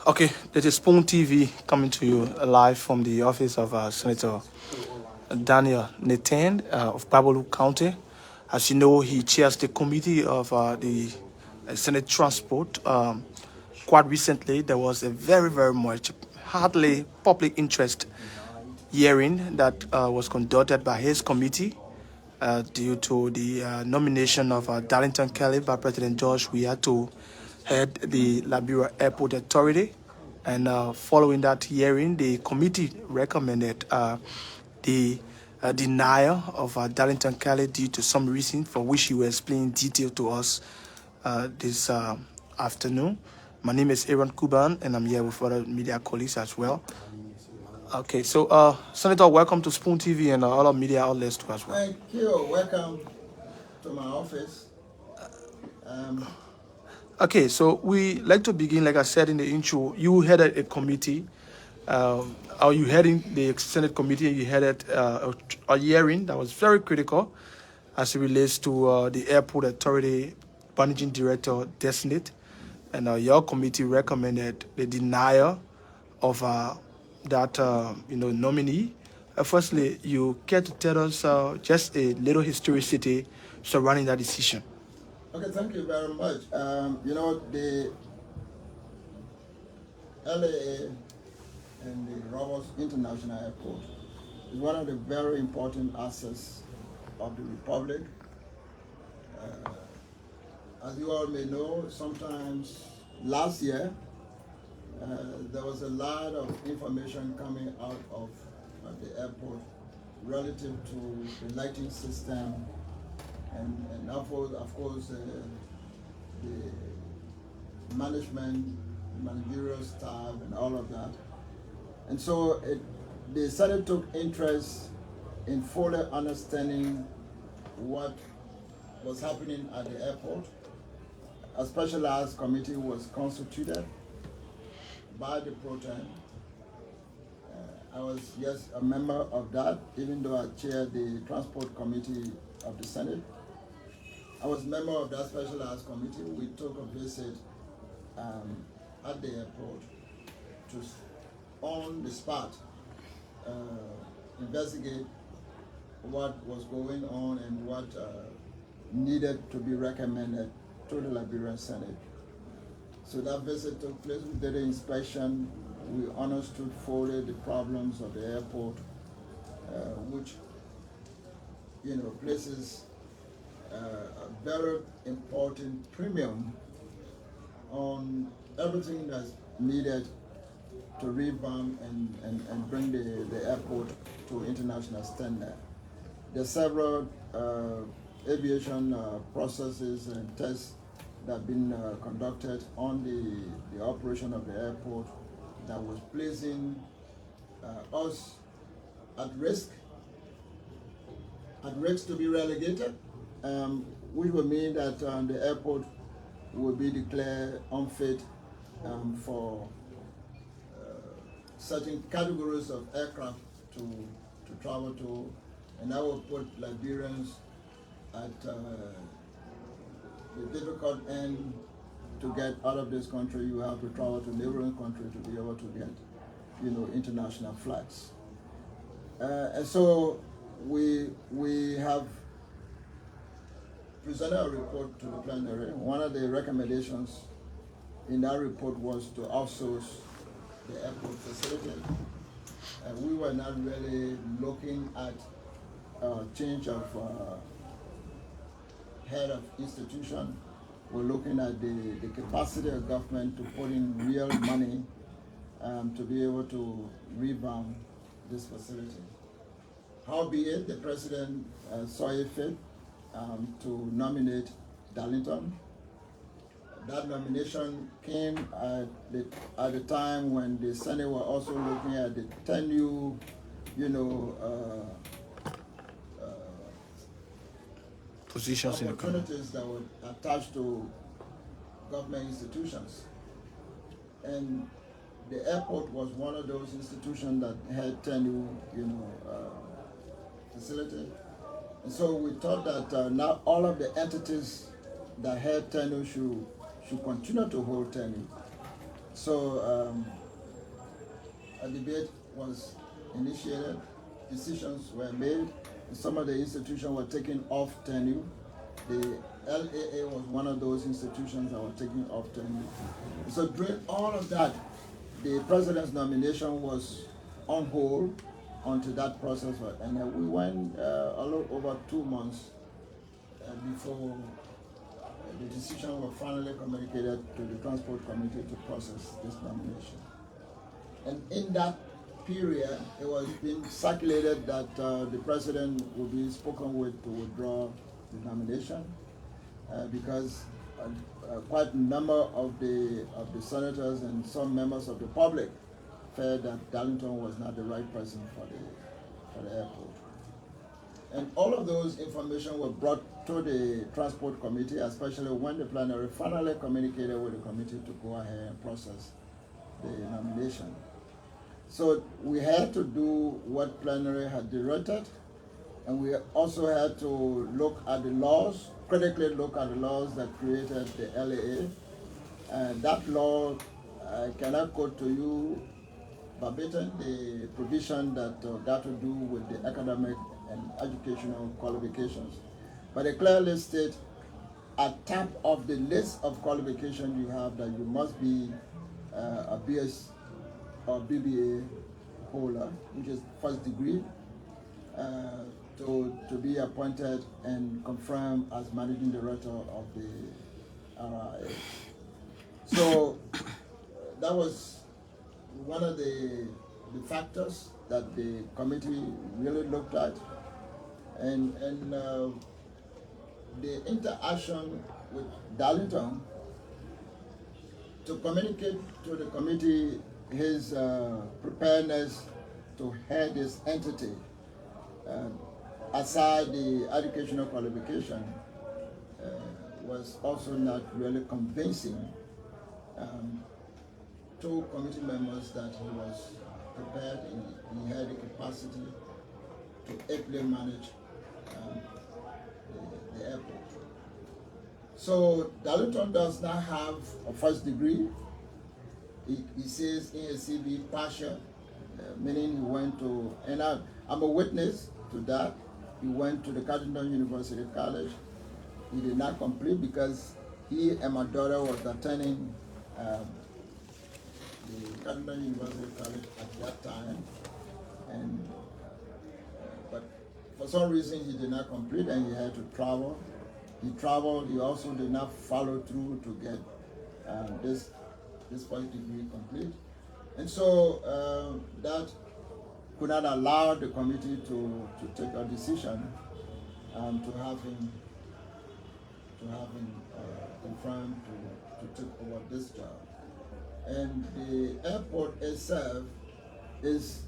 Okay, this is Spoon TV coming to you live from the office of Senator Daniel Naatehn of Babalu County. As you know, he chairs the committee of the Senate Transport. Quite recently, there was a very, very much hardly public interest hearing that was conducted by his committee due to the nomination of Darlington Karnley by President George Weah to head the Liberia Airport Authority. And following that hearing, the committee recommended the denial of Darlington Karnley due to some reason for which he will explain in detail to us this afternoon. My name is Aaron Kuban, and I'm here with other media colleagues as well. Okay, so Senator, welcome to Spoon TV and other media outlets too as well. Thank you. Welcome to my office. Okay, so we like to begin, like I said in the intro, you headed a committee, or you heading the Senate committee, and you headed a hearing that was very critical as it relates to the Airport Authority Managing Director designate, and your committee recommended the denial of that nominee. Firstly, you care to tell us just a little historicity surrounding that decision? Okay, thank you very much. The LAA and the Roberts International Airport is one of the very important assets of the Republic. As you all may know, sometimes last year, there was a lot of information coming out of the airport relative to the lighting system and of course the managerial staff and all of that. And so the Senate took interest in fully understanding what was happening at the airport. A specialized committee was constituted by the pro tem. I was, yes, a member of that, even though I chaired the Transport Committee of the Senate. I was a member of that specialized committee. We took a visit at the airport to, on the spot, investigate what was going on and what needed to be recommended to the Liberian Senate. So that visit took place. We did an inspection. We understood fully the problems of the airport, which places a very important premium on everything that's needed to revamp and bring the airport to international standard. There are several aviation processes and tests that have been conducted on the operation of the airport that was placing us at risk to be relegated, which would mean that the airport will be declared unfit for certain categories of aircraft to travel to, and that will put Liberians at the difficult end. To get out of this country, you have to travel to neighboring country to be able to get, international flights. And so we have presented a report to the plenary. One of the recommendations in that report was to outsource the airport facility. And we were not really looking at change of head of institution. We're looking at the capacity of government to put in real money to be able to revamp this facility. Howbeit, the president saw it fit to nominate Darlington. That nomination came at the time when the Senate were also looking at the 10 new, positions in the opportunities that were attached to government institutions. And the airport was one of those institutions that had 10 new, facility. And so we thought that not all of the entities that had tenure should continue to hold tenure. So a debate was initiated, decisions were made, some of the institutions were taken off tenure. The LAA was one of those institutions that were taken off tenure. So during all of that, the president's nomination was on hold until that process was, and we went a little over 2 months before the decision was finally communicated to the Transport Committee to process this nomination. And in that period, it was being circulated that the president would be spoken with to withdraw the nomination because quite a number of the senators and some members of the public felt that Darlington was not the right person for the airport. And all of those information were brought to the Transport Committee, especially when the plenary finally communicated with the committee to go ahead and process the nomination. So we had to do what plenary had directed, and we also had to look at the laws, critically look at the laws that created the LAA. And that law, I cannot quote to you verbatim the provision that got to do with the academic and educational qualifications. But it clearly states at top of the list of qualifications you have that you must be a BS or BBA holder, which is first degree, to be appointed and confirmed as managing director of the RIA. So that was one of the factors that the committee really looked at, and the interaction with Darlington to communicate to the committee his preparedness to head this entity, aside the educational qualification, was also not really convincing to committee members that he was prepared and he had the capacity to ably manage the airport. So Darlington does not have a first degree. He says in his CV partial, meaning he went to, and I'm a witness to that. He went to the Darlington University College. He did not complete because he and my daughter was attending the Darlington University College at that time, and but for some reason he did not complete and he had to travel. He traveled. He also did not follow through to get this first degree complete, and so that could not allow the committee to take a decision to have him confirmed to take over this job. And the airport itself is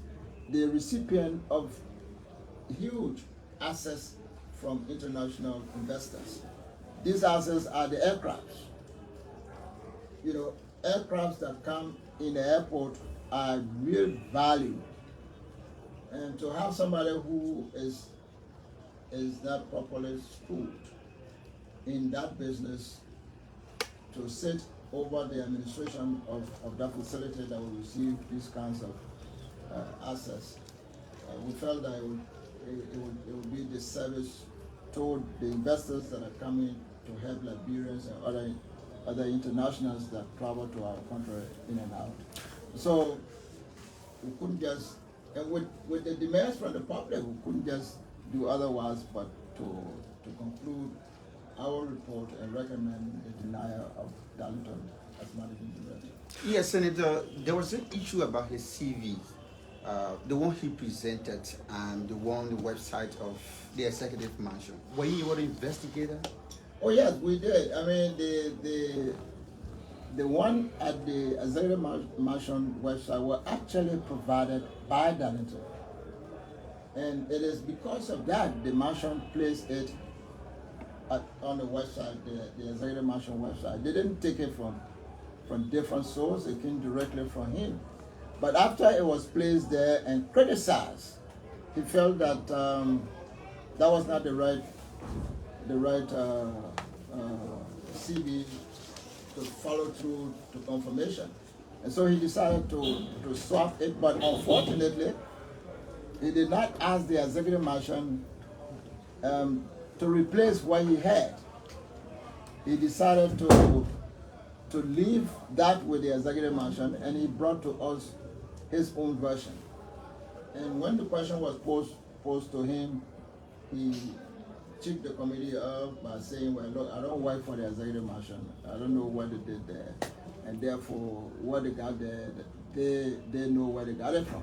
the recipient of huge assets from international investors. These assets are the aircrafts. You know, aircrafts that come in the airport are real value. And to have somebody who is not properly schooled in that business to sit over the administration of that facility that will receive these kinds of assets, we felt that it would be disservice to the investors that are coming to help Liberians and other internationals that travel to our country in and out. So we couldn't just, and with the demands from the public, we couldn't just do otherwise but to conclude our report and recommend the denial of Darlington as managing director. Yes, Senator, there was an issue about his CV, the one he presented and the one on the website of the executive mansion. Were you an investigator? Oh yes, we did. I mean, the one at the executive mansion website were actually provided by Darlington, and it is because of that the mansion placed it on the website, the executive mansion website. They didn't take it from different sources. It came directly from him. But after it was placed there and criticized, he felt that that was not the right CV to follow through to confirmation. And so he decided to swap it, but unfortunately, he did not ask the executive mansion to replace what he had. He decided to leave that with the executive mansion, and he brought to us his own version. And when the question was posed to him, he checked the committee up by saying, well, look, I don't work for the executive mansion. I don't know what they did there. And therefore, what they got there, they know where they got it from.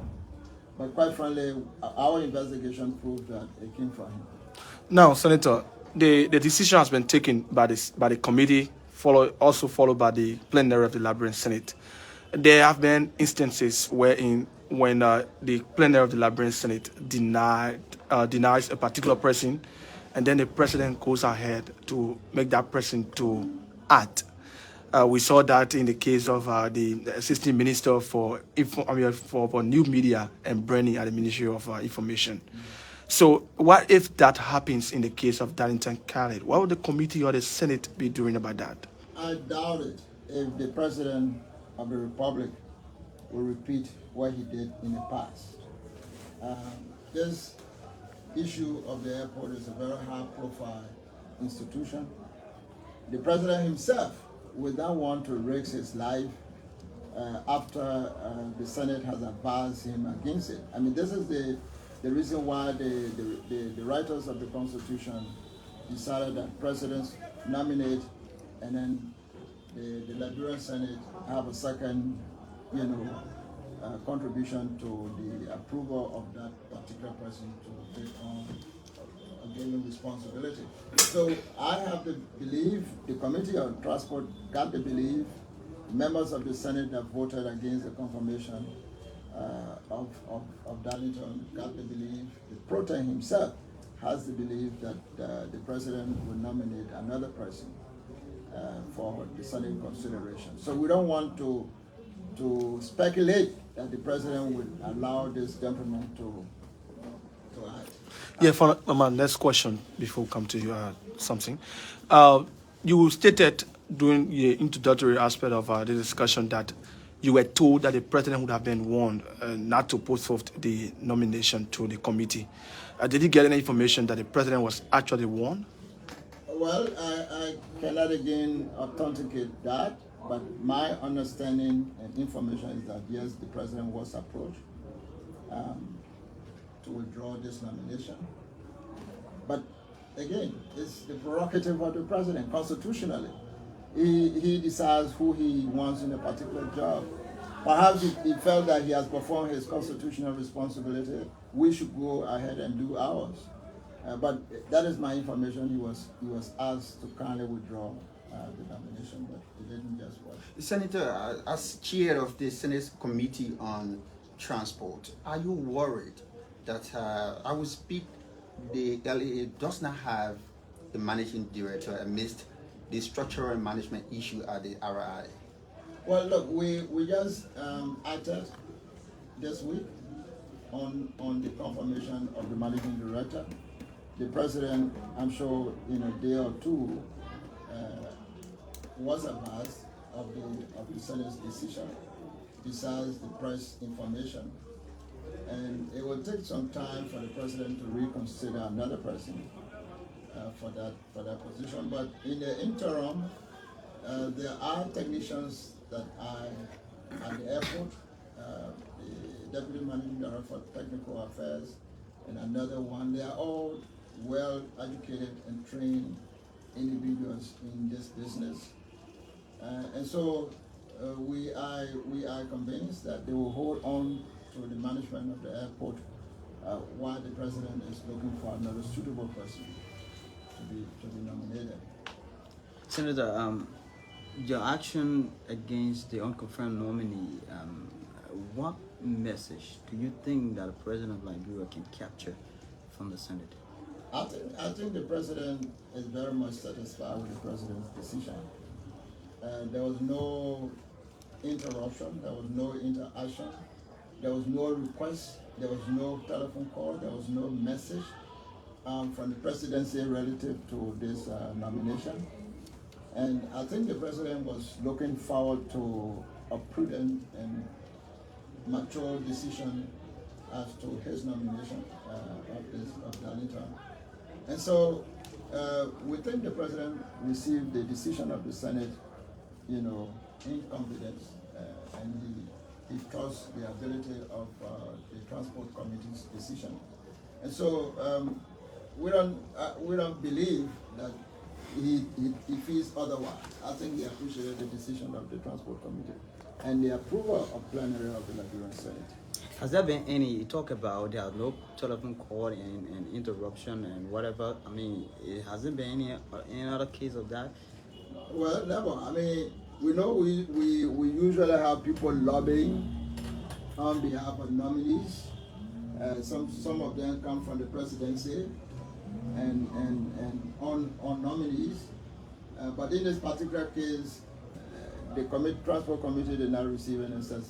But quite frankly, our investigation proved that it came from him. Now, Senator, the decision has been taken by the committee, also followed by the plenary of the Liberian Senate. There have been instances when the plenary of the Liberian Senate denies a particular person, and then the president goes ahead to make that person to act. We saw that in the case of the assistant minister for new media and branding at the Ministry of Information. So what if that happens in the case of Darlington Karnley? What would the committee or the Senate be doing about that? I doubt it if the president of the republic will repeat what he did in the past. This issue of the airport is a very high-profile institution. The president himself would not want to risk his life after the Senate has advised him against it. I mean, this is the reason why the writers of the Constitution decided that presidents nominate, and then the Liberian Senate have a second, contribution to the approval of that particular person to take on a given responsibility. So I have to believe the Committee on Transport got to believe members of the Senate that voted against the confirmation of Darlington got to believe the proton himself has to believe that the president will nominate another person for the Senate consideration. So we don't want to speculate that the president would allow this gentleman to act. Yeah, for my next question, before we come to you, something. You stated during the introductory aspect of the discussion that you were told that the president would have been warned not to put forth the nomination to the committee. Did you get any information that the president was actually warned? Well, I cannot again authenticate that, but my understanding and information is that yes, the president was approached to withdraw this nomination. But again, it's the prerogative of the president constitutionally. He decides who he wants in a particular job. Perhaps he felt that he has performed his constitutional responsibility. We should go ahead and do ours. But that is my information. He was asked to kindly withdraw the nomination, but he didn't just work. Senator, as chair of the Senate Committee on Transport, are you worried that I will speak the LAA does not have the managing director amidst the structural and management issue at the RI? Well, look, we just acted this week on the confirmation of the managing director. The president, I'm sure in a day or two, was advised of the Senate's decision, besides the press information. And it will take some time for the president to reconsider another person for that position. But in the interim, there are technicians that are at the airport, the deputy managing director for technical affairs, and another one. They are all well educated and trained individuals in this business, and so we are convinced that they will hold on to the management of the airport while the president is looking for another suitable person to be nominated. Senator, your action against the unconfirmed nominee, what message do you think that the president of Liberia can capture from the Senate? I think the president is very much satisfied with the president's decision. There was no interruption, there was no interaction, there was no request, there was no telephone call, there was no message from the presidency relative to this nomination. And I think the president was looking forward to a prudent and mature decision as to his nomination of Darlington. And so we think the president received the decision of the Senate, in confidence, and he trusts the ability of the Transport Committee's decision. And so we don't believe that he feels otherwise. I think he appreciated the decision of the Transport Committee and the approval of plenary of the Liberian Senate. Has there been any talk about there are no telephone call and interruption and whatever? I mean, it hasn't been any other case of that? Well, never. I mean, we know we usually have people lobbying on behalf of nominees. Some of them come from the presidency and on nominees. But in this particular case, the Transport Committee did not receive any such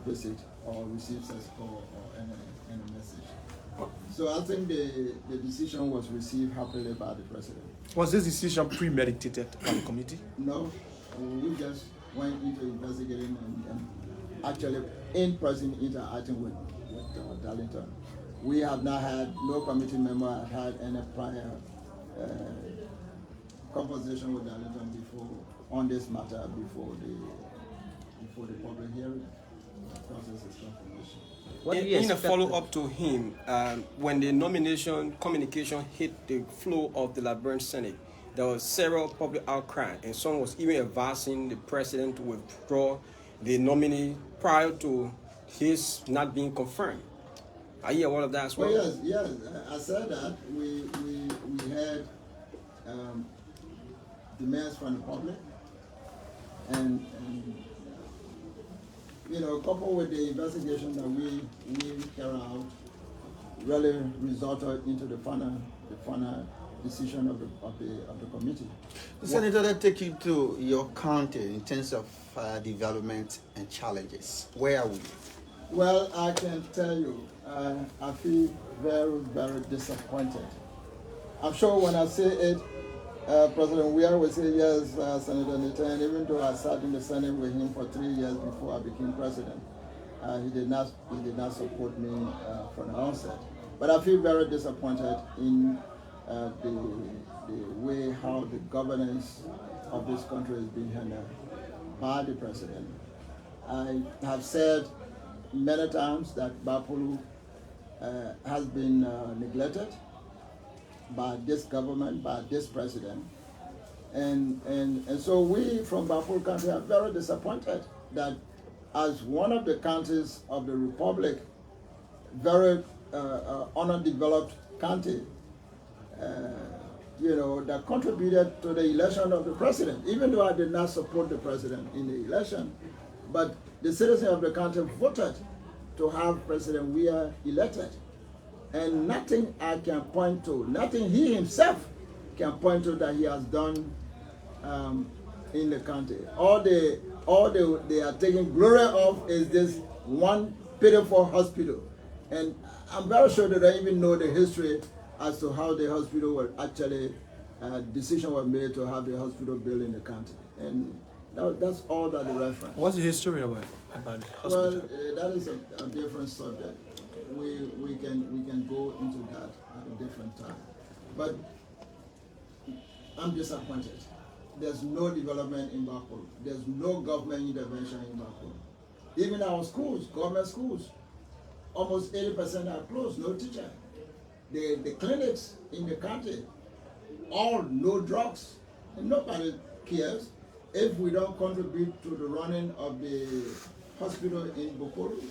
visit or receive such call or any message. So I think the decision was received happily by the president. Was this decision premeditated by the committee? No, we just went into investigating and actually in-person interacting with Darlington. We have not had, no committee member had any prior conversation with Darlington before on this matter before the public hearing process is confirmation. In a follow-up to him, when the nomination communication hit the flow of the Liberian Senate, there was several public outcry, and some was even advising the president to withdraw the nominee prior to his not being confirmed. Are you aware of that as well? Well, yes. I said that we had demands from the public, and coupled with the investigation that we carry out, really resulted into the final decision of the committee. Senator, let's take you to your county in terms of development and challenges. Where are we? Well, I can tell you, I feel very, very disappointed. I'm sure when I say it, President Weir will say yes, Senator Naatehn, even though I sat in the Senate with him for 3 years before I became president. He did not support me from the onset. But I feel very disappointed in the way how the governance of this country is being handled by the president. I have said many times that Bapolu has been neglected by this government, by this president. And so we from Bapolu County are very disappointed that as one of the counties of the Republic, very underdeveloped county, that contributed to the election of the president, even though I did not support the president in the election, but the citizens of the country voted to have President Weir elected. And nothing I can point to, nothing he himself can point to that he has done in the country. All they are taking glory of is this one pitiful hospital. And I'm very sure they don't even know the history as to how the hospital was actually, decision was made to have the hospital built in the country. And that's all that the reference. What's the history about the hospital? Well, that is a different subject. We can go into that at a different time. But I'm disappointed. There's no development in Bapolu. There's no government intervention in Bapolu. Even our schools, government schools, almost 80% are closed, no teacher. The clinics in the country, all no drugs. And nobody cares if we don't contribute to the running of the hospital in Bapolu.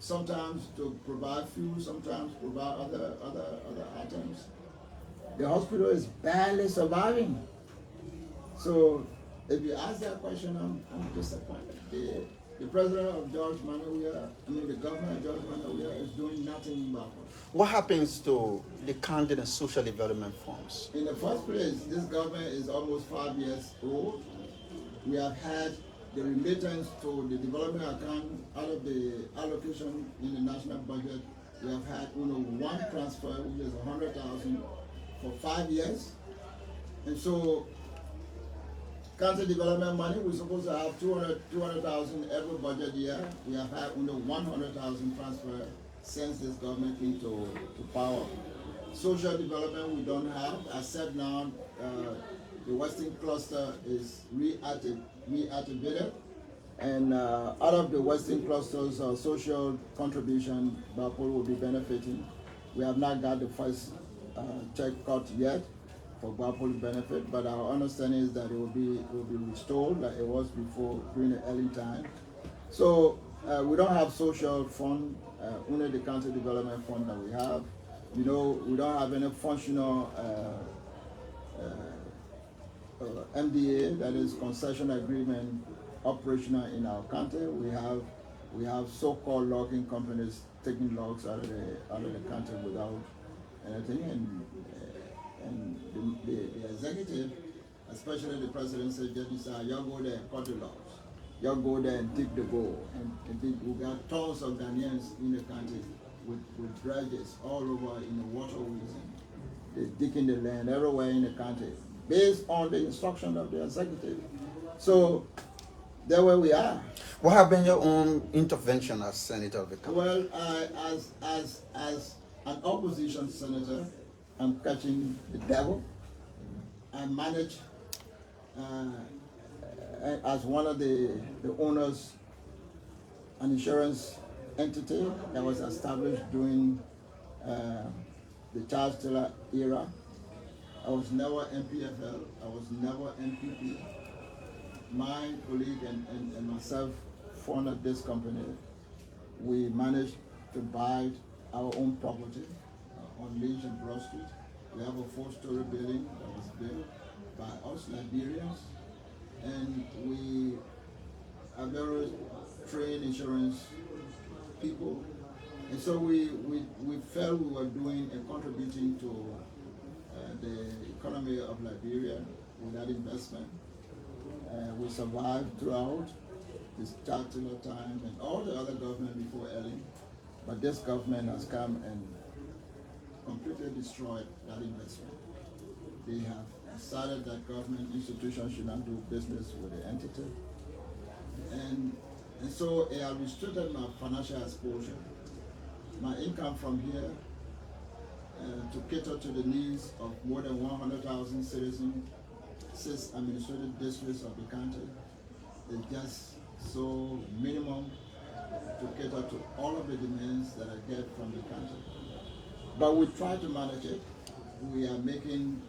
Sometimes to provide fuel, sometimes provide other items. The hospital is barely surviving. So if you ask that question, I'm disappointed. The president of George Manuel, the governor of George Manuel is doing nothing in Bapolu. What happens to the county and social development funds? In the first place, this government is almost 5 years old. We have had the remittance to the development account out of the allocation in the national budget. We have had one transfer, which is 100,000 for 5 years. And so county development money, we're supposed to have 200,000 every budget year. We have had only 100,000 transfer since this government came to power. Social development we don't have. I said now the Western cluster is reactivated, and out of the Western clusters, social contribution, Bapol will be benefiting. We have not got the first check cut yet for Bapol benefit, but our understanding is that it will be restored like it was before during the early time. So we don't have social fund, only the county development fund that we have. You know, we don't have any functional MDA, that is concession agreement, operational in our county. We have so-called logging companies taking logs out of the country without anything, and the executive, especially the president, said, y'all go there and cut the logs. Y'all go there and dig the gold. And we got tons of Ghanaians in the country with dredges all over in the waterways. They're digging the land everywhere in the country based on the instruction of the executive. So there where we are. What have been your own intervention as senator of the county? Well, as an opposition senator, I'm catching the devil. I manage as one of the owners an insurance entity that was established during the Charles Taylor era. I was never MPFL, I was never MPP. My colleague and myself founded this company. We managed to buy our own property on Lynch and Broad Street. We have a 4-story building that was built by us Liberians, and we are very trained insurance people. And so we felt we were doing and contributing to the economy of Liberia with that investment. We survived throughout this Charles Taylor time and all the other government before Ellen, but this government has come and completely destroyed that investment. They have decided that government institutions should not do business with the entity, and so it has restricted my financial exposure. My income from here to cater to the needs of more than 100,000 citizens, 6 administrative districts of the country, is just so minimum to cater to all of the demands that I get from the country. But we try to manage it. We are making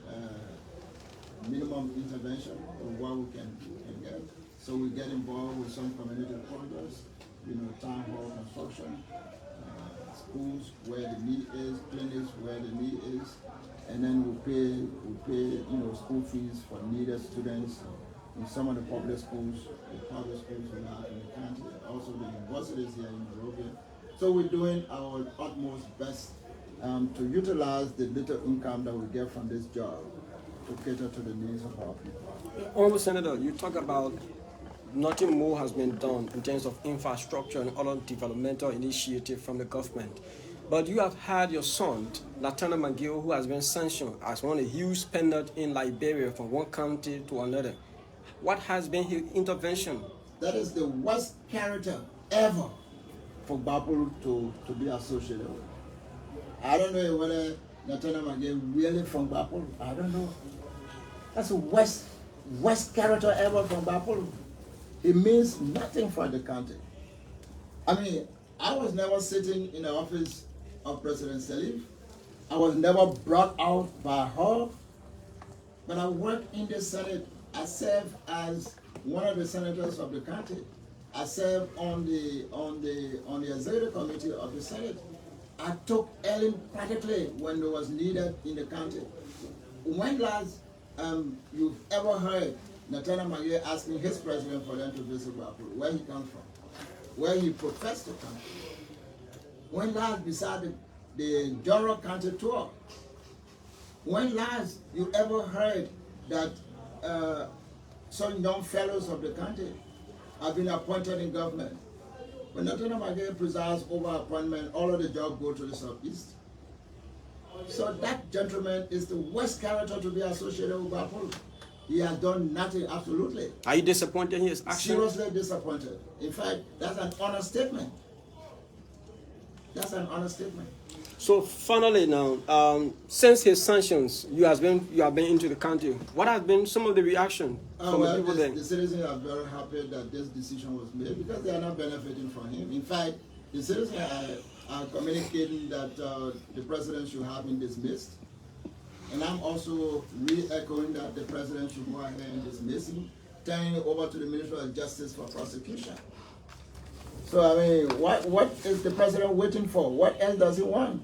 minimum intervention of what we can get. So we get involved with some community projects, town hall construction, schools where the need is, clinics where the need is, and then we pay school fees for needed students in some of the public schools we have in the country, also the universities here in Nairobi. So we're doing our utmost best to utilize the little income that we get from this job to cater to the needs of our people. Honorable Senator, you talk about nothing more has been done in terms of infrastructure and other developmental initiative from the government. But you have had your son, Naatehn McGill, who has been sanctioned as one of the huge spenders in Liberia from one county to another. What has been his intervention? That is the worst character ever for Bapol to be associated with. I don't know whether Naatehn McGill really from Bapol. I don't know. That's the worst character ever from Bapol. It means nothing for the country. I mean, I was never sitting in the office of President Salif. I was never brought out by her. But I worked in the Senate. I served as one of the senators of the country. I served on the executive committee of the Senate. I took Ellen practically when it was needed in the country. When last you've ever heard Naatehn McGill asking his president for them to visit Bapol, where he comes from, where he professed to come from? When last beside the general county tour? When last you ever heard that some young fellows of the country have been appointed in government? When Naatehn McGill presides over appointment, all of the jobs go to the southeast. So that gentleman is the worst character to be associated with Bapol. He has done nothing, absolutely. Are you disappointed in his action? Seriously disappointed. In fact, that's an honest statement. That's an honest statement. So finally now, since his sanctions, you have been into the country. What has been some of the reaction from the people there? The citizens are very happy that this decision was made because they are not benefiting from him. In fact, the citizens are communicating that the president should have been dismissed. And I'm also re-echoing that the president should go ahead and dismiss him, turning it over to the Ministry of Justice for prosecution. So, I mean, what is the president waiting for? What else does he want?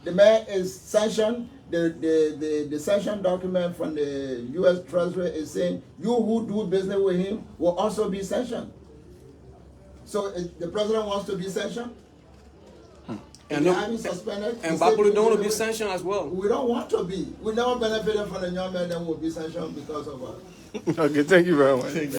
The man is sanctioned. The sanction document from the U.S. Treasury is saying you who do business with him will also be sanctioned. So the president wants to be sanctioned? And having suspended. And Babulu don't want to be sanctioned as well. We don't want to be. We never benefited from the young man that will be sanctioned because of us. Okay, thank you very much.